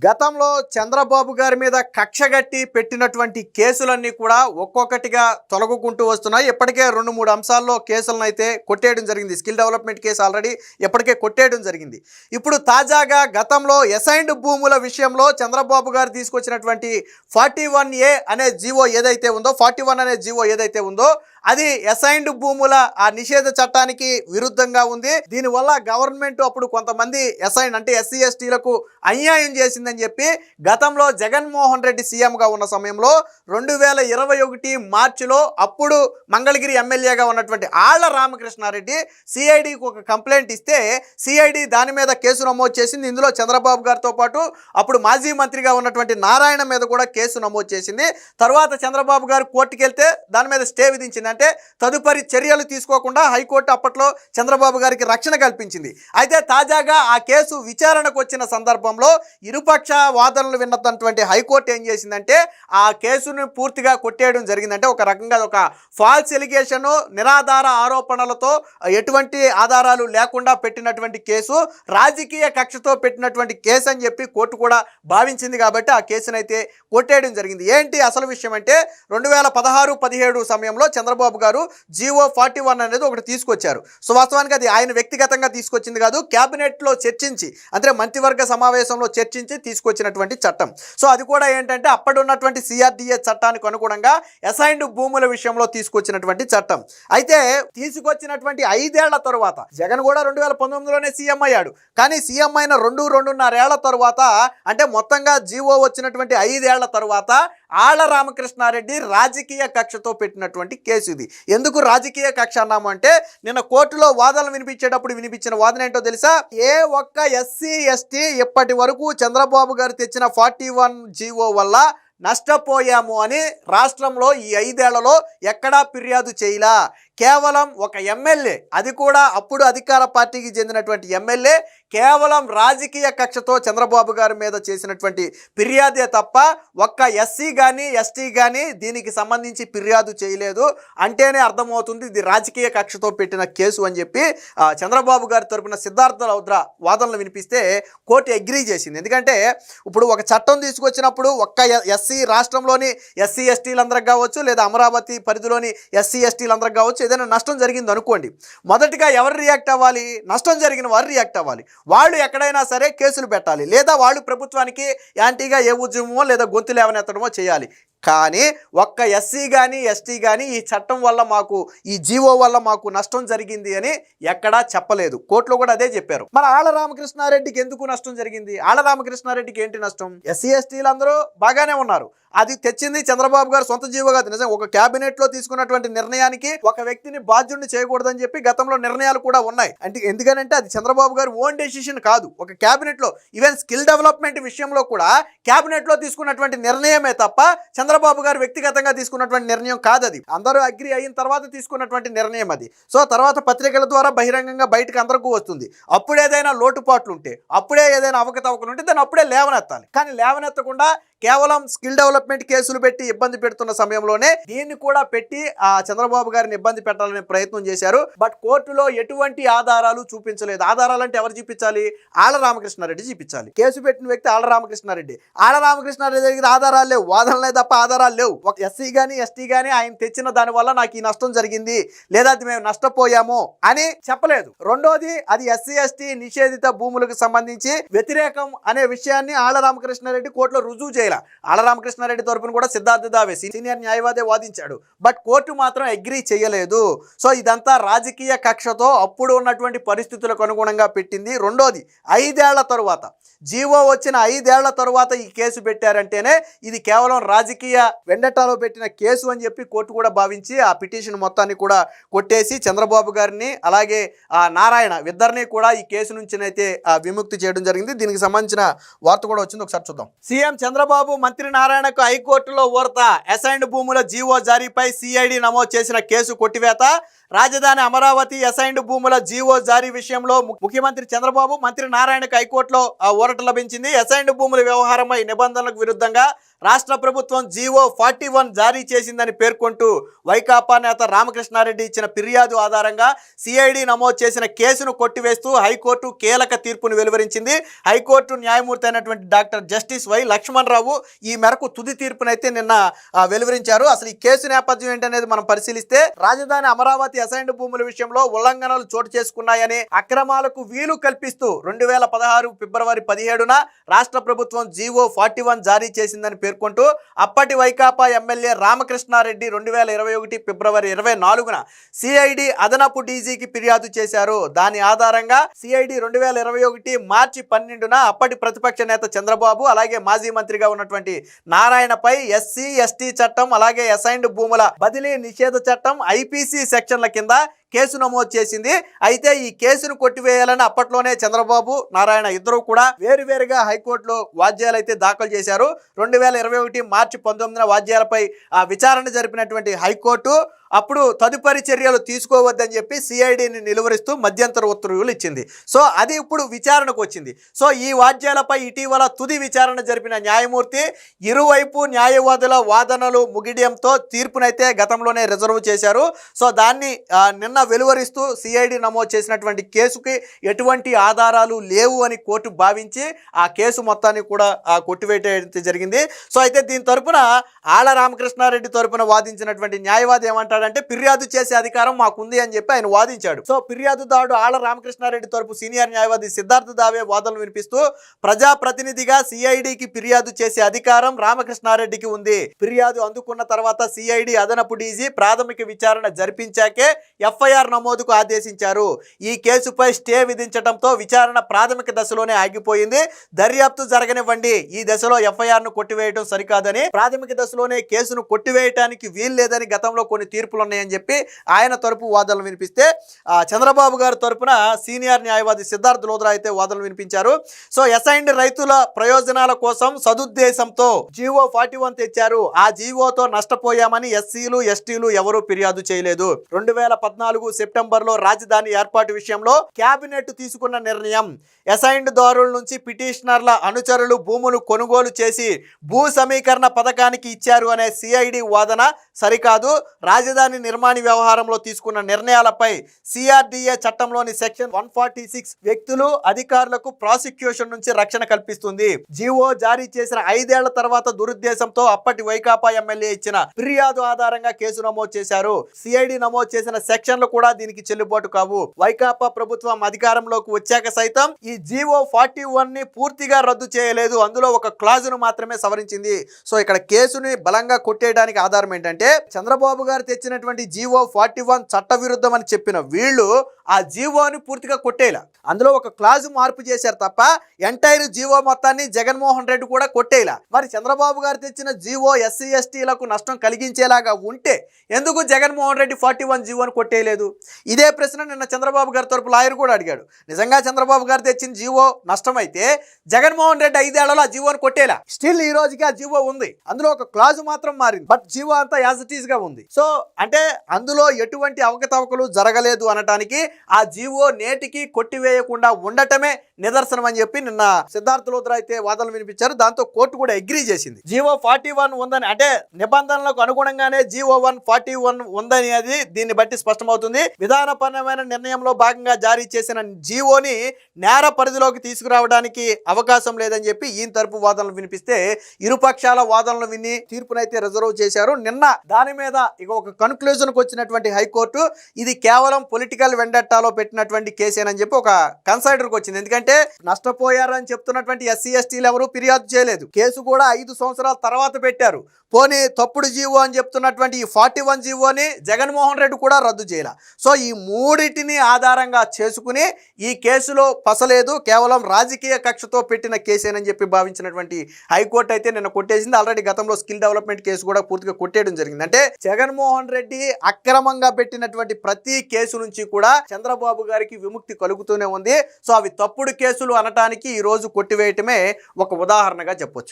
గతంలో చంద్రబాబు గారి మీద కక్షగట్టి పెట్టినటువంటి కేసులన్నీ కూడా ఒక్కొక్కటిగా తొలగుకుంటూ వస్తున్నాయి. ఇప్పటికే 2-3 అంశాల్లో కేసులను అయితే కొట్టేయడం జరిగింది. స్కిల్ డెవలప్మెంట్ కేసు ఆల్రెడీ ఇప్పటికే కొట్టేయడం జరిగింది. ఇప్పుడు తాజాగా గతంలో అసైన్డ్ భూముల విషయంలో చంద్రబాబు గారు తీసుకొచ్చినటువంటి 41A అనే జీవో ఏదైతే ఉందో 41 అనే జీవో ఏదైతే ఉందో అది అసైన్డ్ భూముల ఆ నిషేధ చట్టానికి విరుద్ధంగా ఉంది. దీనివల్ల గవర్నమెంట్ అప్పుడు కొంతమంది అసైన్ అంటే ఎస్సీ ఎస్టీలకు అన్యాయం చేసిందని చెప్పి గతంలో జగన్మోహన్ రెడ్డి సీఎంగా ఉన్న సమయంలో 2021 మార్చిలో అప్పుడు మంగళగిరి ఎమ్మెల్యేగా ఉన్నటువంటి ఆళ్ల రామకృష్ణారెడ్డి సిఐడికి ఒక కంప్లైంట్ ఇస్తే సిఐడి దాని మీద కేసు నమోదు చేసింది. ఇందులో చంద్రబాబు గారితో పాటు అప్పుడు మాజీ మంత్రిగా ఉన్నటువంటి నారాయణ మీద కూడా కేసు నమోదు చేసింది. తర్వాత చంద్రబాబు గారు కోర్టుకు వెళ్తే దాని మీద స్టే విధించింది. అంటే తదుపరి చర్యలు తీసుకోకుండా హైకోర్టు అప్పట్లో చంద్రబాబు గారికి రక్షణ కల్పించింది. అయితే తాజాగా ఆ కేసు విచారణకు వచ్చిన సందర్భంలో ఇరుపక్ష వాదనలు విన్నటువంటి హైకోర్టు ఏం చేసిందంటే ఆ కేసును పూర్తిగా కొట్టేయడం జరిగిందంటే ఒక రకంగా ఒక ఫాల్స్ ఎలిగేషన్, నిరాధార ఆరోపణలతో ఎటువంటి ఆధారాలు లేకుండా పెట్టినటువంటి కేసు, రాజకీయ కక్షతో పెట్టినటువంటి కేసు అని చెప్పి కోర్టు కూడా భావించింది. కాబట్టి ఆ కేసునైతే కొట్టేయడం జరిగింది. ఏంటి అసలు విషయం అంటే 2016-17 సమయంలో చంద్రబాబు గారు జీవో 41 అనేది ఒకటి తీసుకొచ్చారు. సో వాస్తవానికి అది ఆయన వ్యక్తిగతంగా తీసుకొచ్చింది కాదు, క్యాబినెట్లో చర్చించి అంటే మంత్రివర్గ సమావేశంలో చర్చించి తీసుకొచ్చినటువంటి చట్టం. సో అది కూడా ఏంటంటే అప్పటి ఉన్నటువంటి సిఆర్డిఏ చట్టానికి అనుగుణంగా అసైన్డ్ భూముల విషయంలో తీసుకొచ్చినటువంటి చట్టం. అయితే తీసుకొచ్చినటువంటి 5 ఏళ్ల తరువాత జగన్ కూడా 2019లోనే సీఎం అయ్యాడు. కానీ సీఎం అయిన 2-2.5 ఏళ్ల తరువాత అంటే మొత్తంగా జీవో వచ్చినటువంటి 5 ఏళ్ల తరువాత ఆళ్ల రామకృష్ణారెడ్డి రాజకీయ కక్షతో పెట్టినటువంటి కేసు ఇది. ఎందుకు రాజకీయ కక్ష అన్నాము అంటే నిన్న కోర్టులో వాదనలు వినిపించేటప్పుడు వినిపించిన వాదన ఏంటో తెలుసా? ఏ ఒక్క ఎస్సీ ఎస్టీ ఇప్పటి వరకు చంద్రబాబు గారు తెచ్చిన 41 జీవో వల్ల నష్టపోయాము అని రాష్ట్రంలో ఈ 5 ఏళ్లలో ఎక్కడా ఫిర్యాదు చేయలా. కేవలం ఒక ఎమ్మెల్యే, అది కూడా అప్పుడు అధికార పార్టీకి చెందినటువంటి ఎమ్మెల్యే, కేవలం రాజకీయ కక్షతో చంద్రబాబు గారి మీద చేసినటువంటి ఫిర్యాదే తప్ప ఒక్క ఎస్సీ కానీ ఎస్టీ కానీ దీనికి సంబంధించి ఫిర్యాదు చేయలేదు. అంటేనే అర్థమవుతుంది ఇది రాజకీయ కక్షతో పెట్టిన కేసు అని చెప్పి చంద్రబాబు గారి తరపున సిద్ధార్థ రౌద్ర వాదనలు వినిపిస్తే కోర్టు అగ్రీ చేసింది. ఎందుకంటే ఇప్పుడు ఒక చట్టం తీసుకొచ్చినప్పుడు ఒక్క ఎస్సీ రాష్ట్రంలోని ఎస్సీ ఎస్టీలందరికి కావచ్చు, లేదా అమరావతి పరిధిలోని ఎస్సీ ఎస్టీలందరికి కావచ్చు, ఏదైనా నష్టం జరిగింది అనుకోండి, మొదటిగా ఎవరు రియాక్ట్ అవ్వాలి? నష్టం జరిగిన వారు రియాక్ట్ అవ్వాలి. వాళ్ళు ఎక్కడైనా సరే కేసులు పెట్టాలి, లేదా వాళ్ళు ప్రభుత్వానికి యాంటీగా ఏ ఉద్యమమో లేదా గొంతు లేవనెత్తడమో చేయాలి. కానీ ఒక్క ఎస్సీ కానీ ఎస్టీ కానీ ఈ చట్టం వల్ల మాకు, ఈ జీవో వల్ల మాకు నష్టం జరిగింది అని ఎక్కడా చెప్పలేదు. కోర్టులో కూడా అదే చెప్పారు. మరి ఆళ్ల రామకృష్ణారెడ్డికి ఎందుకు నష్టం జరిగింది? ఆళ్ల రామకృష్ణారెడ్డికి ఏంటి నష్టం? ఎస్సీ ఎస్టీలు అందరూ బాగానే ఉన్నారు. అది తెచ్చింది చంద్రబాబు గారు సొంత జీవో కాదు. నిజం ఒక క్యాబినెట్లో తీసుకున్నటువంటి నిర్ణయానికి ఒక వ్యక్తిని బాధ్యుడిని చేయకూడదని చెప్పి గతంలో నిర్ణయాలు కూడా ఉన్నాయి. అంటే ఎందుకనంటే అది చంద్రబాబు గారు ఓన్ డెసిషన్ కాదు. ఒక క్యాబినెట్లో ఈవెన్ స్కిల్ డెవలప్మెంట్ విషయంలో కూడా క్యాబినెట్లో తీసుకున్నటువంటి నిర్ణయమే తప్ప చంద్రబాబు గారు వ్యక్తిగతంగా తీసుకున్నటువంటి నిర్ణయం కాదు. అది అందరూ అగ్రి అయిన తర్వాత తీసుకున్నటువంటి నిర్ణయం అది. సో తర్వాత పత్రికల ద్వారా బహిరంగంగా బయటకు అందరికీ వస్తుంది. అప్పుడు ఏదైనా లోటుపాట్లు ఉంటే, అప్పుడే ఏదైనా అవకతవకలు ఉంటే దాన్ని అప్పుడే లేవనెత్తాలి. కానీ లేవనెత్తకుండా కేవలం స్కిల్ డెవలప్మెంట్ కేసులు పెట్టి ఇబ్బంది పెడుతున్న సమయంలోనే దీన్ని కూడా పెట్టి చంద్రబాబు గారిని ఇబ్బంది పెట్టాలనే ప్రయత్నం చేశారు. బట్ కోర్టులో ఎటువంటి ఆధారాలు చూపించలేదు. ఆధారాలు అంటే ఎవరు చూపించాలి? ఆళ్ల రామకృష్ణారెడ్డి చూపించాలి. కేసు పెట్టిన వ్యక్తి ఆళ్ల రామకృష్ణారెడ్డి. ఆళ్ల రామకృష్ణారెడ్డి దగ్గర ఆధారాలు లేవు, వాదనలే తప్ప ఆధారాలు లేవు. ఒక ఎస్సీ కానీ ఎస్టీ కానీ ఆయన తెచ్చిన దాని వల్ల నాకు ఈ నష్టం జరిగింది, లేదా అది మేము నష్టపోయాము అని చెప్పలేదు. రెండోది, అది ఎస్సీ ఎస్టీ నిషేధిత భూములకు సంబంధించి వ్యతిరేకం అనే విషయాన్ని ఆళ్ల రామకృష్ణారెడ్డి కోర్టులో రుజువు చేయాలి. ఆళ్ల రామకృష్ణారెడ్డి తరపున కూడా సిద్ధార్థ దావే సీనియర్ న్యాయవాదే వాదించాడు. బట్ కోర్టు మాత్రం అగ్రీ చేయలేదు. సో ఇదంతా రాజకీయ కక్షతో అప్పుడు ఉన్నటువంటి పరిస్థితులకు అనుగుణంగా పెట్టింది. రెండోది, 5 ఏళ్ల తరువాత జీవో వచ్చిన 5 ఏళ్ల తరువాత ఈ కేసు పెట్టారంటేనే ఇది కేవలం రాజకీయ వెండటాలో పెట్టిన కేసు అని చెప్పి కోర్టు కూడా భావించి ఆ పిటిషన్ మొత్తాన్ని కూడా కొట్టేసి చంద్రబాబు గారిని అలాగే నారాయణ ఇద్దరిని కూడా ఈ కేసు నుంచినైతే విముక్తి చేయడం జరిగింది. దీనికి సంబంధించిన వార్త కూడా వచ్చింది, ఒకసారి చూద్దాం. సీఎం చంద్రబాబు మంత్రి నారాయణకు హైకోర్టులో ఊరత. అసైన్డ్ భూముల జీవో జారీపై సిఐడి నమోదు చేసిన కేసు కొట్టివేత. రాజధాని అమరావతి అసైన్డ్ భూముల జీవో జారీ విషయంలో ముఖ్యమంత్రి చంద్రబాబు, మంత్రి నారాయణకు హైకోర్టులో ఊరట లభించింది. అసైన్డ్ భూముల వ్యవహారమై నిబంధనలకు విరుద్ధంగా రాష్ట్ర ప్రభుత్వం జీవో 41 జారీ చేసిందని పేర్కొంటూ వైకాపా నేత రామకృష్ణారెడ్డి ఇచ్చిన ఫిర్యాదు ఆధారంగా సిఐడి నమోదు చేసిన కేసును కొట్టివేస్తూ హైకోర్టు కీలక తీర్పును వెలువరించింది. హైకోర్టు న్యాయమూర్తి అయినటువంటి డాక్టర్ జస్టిస్ వై లక్ష్మణ్ రావు ఈ మేరకు తుది తీర్పునైతే నిన్న వెలువరించారు. అసలు ఈ కేసు నేపథ్యం ఏంటనేది మనం పరిశీలిస్తే రాజధాని అమరావతి అసైన్డ్ భూముల విషయంలో ఉల్లంఘనలు చోటు చేసుకున్నాయని అక్రమాలకు వీలు కల్పిస్తూ 2016 ఫిబ్రవరి 17న రాష్ట్ర ప్రభుత్వం జీవో 41 జారీ చేసిందని పేర్కొంటూ అప్పటి వైకాపా ఎమ్మెల్యే రామకృష్ణారెడ్డి 2021 ఫిబ్రవరి 24న సిఐడి అదనపు డీజీకి ఫిర్యాదు చేశారు. దాని ఆధారంగా సిఐడి 2021 మార్చి 12న అప్పటి ప్రతిపక్ష నేత చంద్రబాబు అలాగే మాజీ మంత్రిగా ఉన్నటువంటి నారాయణపై ఎస్సీ ఎస్టీ చట్టం అలాగే అసైన్డ్ భూముల బదిలీ నిషేధ చట్టం ఐపీసీ సెక్షన్ల కింద కేసు నమోదు చేసింది. అయితే ఈ కేసును కొట్టివేయాలని అప్పట్లోనే చంద్రబాబు నారాయణ ఇద్దరు కూడా వేరువేరుగా హైకోర్టులో వాద్యాలు అయితే దాఖలు చేశారు. 2021 మార్చి 19న వాద్యాలపై విచారణ జరిపినటువంటి హైకోర్టు అప్పుడు తదుపరి చర్యలు తీసుకోవద్దని చెప్పి సిఐడిని నిలువరిస్తూ మధ్యంతర ఉత్తర్వులు ఇచ్చింది. సో అది ఇప్పుడు విచారణకు వచ్చింది. సో ఈ వాద్యాలపై ఇటీవల తుది విచారణ జరిపిన న్యాయమూర్తి ఇరువైపు న్యాయవాదుల వాదనలు ముగియడంతో తీర్పునైతే గతంలోనే రిజర్వ్ చేశారు. సో దాన్ని నిన్న వెలువరిస్తూ సిఐడి నమోదు చేసినటువంటి కేసుకి ఎటువంటి ఆధారాలు లేవు అని కోర్టు భావించి ఆ కేసు మొత్తాన్ని కూడా కొట్టివేయడం జరిగింది. సో అయితే దీని తరపున ఆళ్ల రామకృష్ణారెడ్డి తరపున వాదించినటువంటి న్యాయవాది ఏమంటారు అంటే ఫిర్యాదు చేసే అధికారం మాకుంది అని చెప్పి ఆయన వాదించాడు. సో ఫిర్యాదుదారుడు ఆళ్ల రామకృష్ణారెడ్డి తరపు సీనియర్ న్యాయవాది సిద్ధార్థ దావే వాదనలు వినిపిస్తూ ప్రజాప్రతినిధిగా సిఐడికి ఫిర్యాదు చేసే అధికారం రామకృష్ణారెడ్డికి ఉంది. ఫిర్యాదు అందుకున్న తర్వాత సిఐడి అదనపు డీజీ ప్రాథమిక విచారణ జరిపించాకే ఎఫ్ఐఆర్ నమోదుకు ఆదేశించారు. ఈ కేసుపై స్టే విధించడంతో విచారణ ప్రాథమిక దశలోనే ఆగిపోయింది. దర్యాప్తు జరగనివ్వండి, ఈ దశలో ఎఫ్ఐఆర్ ను కొట్టివేయడం సరికాదని, ప్రాథమిక దశలోనే కేసును కొట్టివేయటానికి వీల్లేదని గతంలో కొన్ని తీర్పులు ఉన్నాయని చెప్పి ఆయన తరపు వాదనలు వినిపిస్తే చంద్రబాబు గారి తరపున సీనియర్ న్యాయవాది సిద్ధార్థ లోద్రా అయితే వాదనలు వినిపించారు. సో అసైన్డ్ రైతుల ప్రయోజనాల కోసం సదుద్దేశంతో జీవో 41 తెచ్చారు. ఆ జీవోతో నష్టపోయామని ఎస్సీలు ఎస్టీలు ఎవరూ ఫిర్యాదు చేయలేదు. 2014 సెప్టెంబర్లో రాజధాని ఏర్పాటు విషయంలో కేబినెట్ తీసుకున్న నిర్ణయం అసైన్డ్ దారుల నుంచి పిటిషనర్ల అనుచరులు భూములు కొనుగోలు చేసి భూ సమీకరణ పథకానికి ఇచ్చారు అనే సిఐడి వాదన సరికాదు. రాజధాని నిర్మాణ వ్యవహారంలో తీసుకున్న నిర్ణయాలపై సిఆర్డిఏ చట్టంలోని సెక్షన్ 146 వ్యక్తులు అధికారులకు ప్రాసిక్యూషన్ నుంచి రక్షణ కల్పిస్తుంది. జీవో జారీ చేసిన 5 ఏళ్ల తర్వాత దురుద్దేశంతో అప్పటి వైకాపా ఎమ్మెల్యే ఇచ్చిన ఫిర్యాదు ఆధారంగా కేసు నమోదు చేశారు. సిఐడి నమోదు చేసిన సెక్షన్లు కూడా దీనికి చెల్లుబాటు కావు. వైకాపా ప్రభుత్వం అధికారంలోకి వచ్చాక సైతం ఈ జీవో 41 ని పూర్తిగా రద్దు చేయలేదు. అందులో ఒక క్లాజును మాత్రమే సవరించింది. సో ఇక్కడ కేసుని బలంగా కొట్టేయడానికి ఆధారం ఏంటంటే చంద్రబాబు గారు తెచ్చినటువంటి జీవో 41 చట్టవిరుద్ధం అని చెప్పిన వీళ్ళు ఆ జీవోని పూర్తిగా కొట్టేలా అందులో ఒక క్లాజు మార్పు చేశారు తప్ప ఎంటైర్ జీవో మొత్తాన్ని జగన్మోహన్ రెడ్డి కూడా కొట్టేలా. మరి చంద్రబాబు గారు తెచ్చిన జీవో ఎస్సీ ఎస్టీలకు నష్టం కలిగించేలాగా ఉంటే ఎందుకు జగన్మోహన్ రెడ్డి 41 జీవోని కొట్టేయలేదు? ఇదే ప్రశ్న నిన్న చంద్రబాబు గారి తరపు లాయర్ కూడా అడిగాడు. నిజంగా చంద్రబాబు గారు తెచ్చిన జీవో నష్టమైతే జగన్మోహన్ రెడ్డి 5 ఏళ్లలో ఆ జీవోని కొట్టేలా. స్టిల్ ఈ రోజుకి ఆ జీవో ఉంది, అందులో ఒక క్లాజు మాత్రం మారింది, బట్ జీవో అంతా యాజ్ ఇట్ ఈస్ గా ఉంది. సో అంటే అందులో ఎటువంటి అవకతవకలు జరగలేదు అనటానికి ఆ జీవో నేటికి కొట్టివేయకుండా ఉండటమే నిదర్శనం అని చెప్పి నిన్న సిద్ధార్థ లోద్రా అయితే వాదనలు వినిపించారు. దాంతో కోర్టు కూడా అగ్రీ చేసింది. జీవో 41 ఉందని అంటే నిబంధనలకు అనుగుణంగానే జీవో 41 ఉందని అది దీన్ని బట్టి స్పష్టమవుతుంది. విధానపరమైన నిర్ణయంలో భాగంగా జారీ చేసిన జీవోని నేర పరిధిలోకి తీసుకురావడానికి అవకాశం లేదని చెప్పి ఈయన తరపు వాదనలు వినిపిస్తే ఇరుపక్షాల వాదనలు విని తీర్పునైతే రిజర్వ్ చేశారు. నిన్న దాని మీద ఇక ఒక కన్క్లూజన్కి వచ్చినటువంటి హైకోర్టు ఇది కేవలం పొలిటికల్ వెండట్టాలో పెట్టినటువంటి కేసేనని చెప్పి ఒక కన్సైడర్కి వచ్చింది. ఎందుకంటే నష్టపోయారని చెప్తున్నటువంటి ఎస్సీ ఎస్టీలు ఎవరు ఫిర్యాదు చేయలేదు. కేసు కూడా 5 సంవత్సరాల తర్వాత పెట్టారు. పోనీ తప్పుడు జీవో అని చెప్తున్నటువంటి ఈ 41 జీవోని జగన్మోహన్ రెడ్డి కూడా రద్దు చేయాల. సో ఈ మూడిటిని ఆధారంగా చేసుకుని ఈ కేసులో పసలేదు, కేవలం రాజకీయ కక్షతో పెట్టిన కేసేనని చెప్పి భావించినటువంటి హైకోర్టు అయితే నిన్న కొట్టేసింది. ఆల్రెడీ గతంలో స్కిల్ డెవలప్మెంట్ కేసు కూడా పూర్తిగా కొట్టేయడం జరిగింది. అంటే జగన్మోహన్ రెడ్డి అక్రమంగా పెట్టినటువంటి ప్రతి కేసు నుంచి కూడా చంద్రబాబు గారికి విముక్తి కలుగుతూనే ఉంది. సో అవి తప్పుడు కేసులు అనటానికి ఈ రోజు కొట్టివేయటమే ఒక ఉదాహరణగా చెప్పొచ్చు.